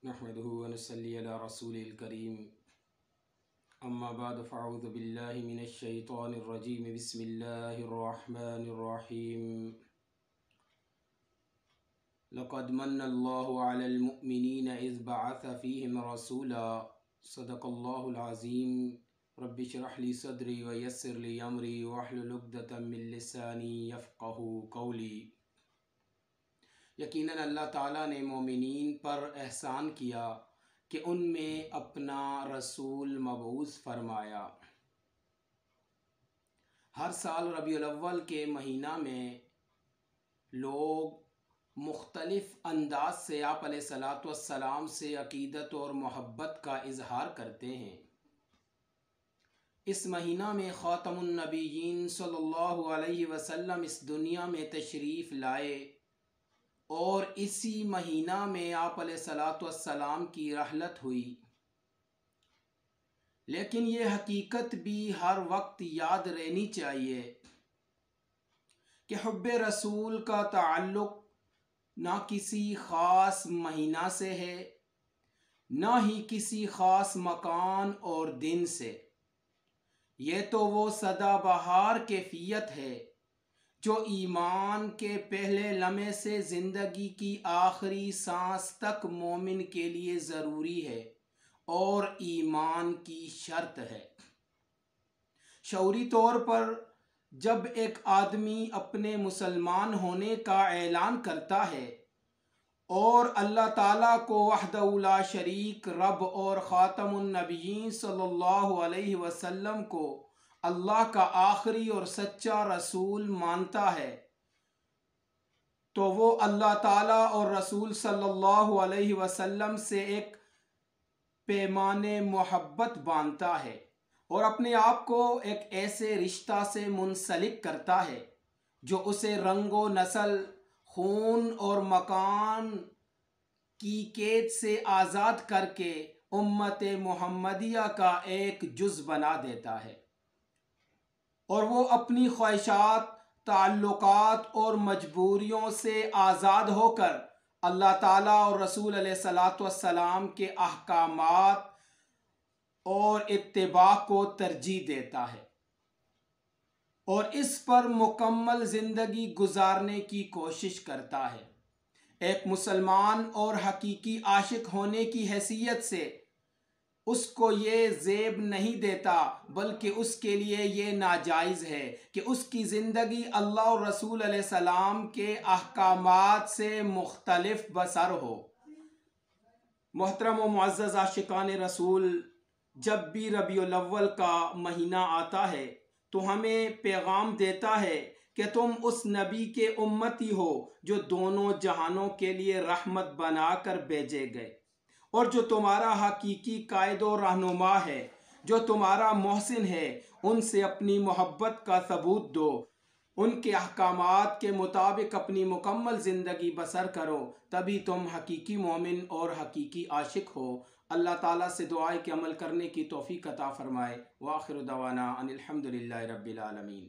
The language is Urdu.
نحمده ونصلي على رسوله الكريم اما بعد فاعوذ بالله من الشيطان الرجيم بسم الله الرحمن الرحيم لقد من الله على المؤمنين إذ بعث فيهم رسولا صدق الله العظيم رب اشرح لي صدري ويسر لي أمري واحلل عقدة من لساني يفقهوا قولي۔ یقیناً اللہ تعالیٰ نے مومنین پر احسان کیا کہ ان میں اپنا رسول مبعوث فرمایا۔ ہر سال ربیع الاول کے مہینہ میں لوگ مختلف انداز سے آپ علیہ الصلاۃ والسلام سے عقیدت اور محبت کا اظہار کرتے ہیں۔ اس مہینہ میں خاتم النبیین صلی اللہ علیہ وسلم اس دنیا میں تشریف لائے اور اسی مہینہ میں آپ علیہ الصلاۃ والسلام کی رحلت ہوئی۔ لیکن یہ حقیقت بھی ہر وقت یاد رہنی چاہیے کہ حب رسول کا تعلق نہ کسی خاص مہینہ سے ہے، نہ ہی کسی خاص مکان اور دن سے۔ یہ تو وہ سدا بہار کیفیت ہے جو ایمان کے پہلے لمحے سے زندگی کی آخری سانس تک مومن کے لیے ضروری ہے اور ایمان کی شرط ہے۔ شعوری طور پر جب ایک آدمی اپنے مسلمان ہونے کا اعلان کرتا ہے اور اللہ تعالیٰ کو وحدہ لا شریک رب اور خاتم النبیین صلی اللہ علیہ وسلم کو اللہ کا آخری اور سچا رسول مانتا ہے، تو وہ اللہ تعالیٰ اور رسول صلی اللہ علیہ وسلم سے ایک پیمان محبت باندھتا ہے اور اپنے آپ کو ایک ایسے رشتہ سے منسلک کرتا ہے جو اسے رنگ و نسل، خون اور مکان کی قید سے آزاد کر کے امت محمدیہ کا ایک جز بنا دیتا ہے، اور وہ اپنی خواہشات، تعلقات اور مجبوریوں سے آزاد ہو کر اللہ تعالیٰ اور رسول علیہ الصلاۃ والسلام کے احکامات اور اتباع کو ترجیح دیتا ہے اور اس پر مکمل زندگی گزارنے کی کوشش کرتا ہے۔ ایک مسلمان اور حقیقی عاشق ہونے کی حیثیت سے اس کو یہ زیب نہیں دیتا، بلکہ اس کے لیے یہ ناجائز ہے کہ اس کی زندگی اللہ اور رسول علیہ السلام کے احکامات سے مختلف بسر ہو۔ محترم و معزز عاشقان رسول، جب بھی ربیع الاول کا مہینہ آتا ہے تو ہمیں پیغام دیتا ہے کہ تم اس نبی کے امتی ہو جو دونوں جہانوں کے لیے رحمت بنا کر بھیجے گئے، اور جو تمہارا حقیقی قائد و رہنما ہے، جو تمہارا محسن ہے۔ ان سے اپنی محبت کا ثبوت دو، ان کے احکامات کے مطابق اپنی مکمل زندگی بسر کرو، تبھی تم حقیقی مومن اور حقیقی عاشق ہو۔ اللہ تعالیٰ سے دعا ہے کہ عمل کرنے کی توفیق عطا فرمائے۔ وآخر دعوانا ان الحمد للہ رب العالمین۔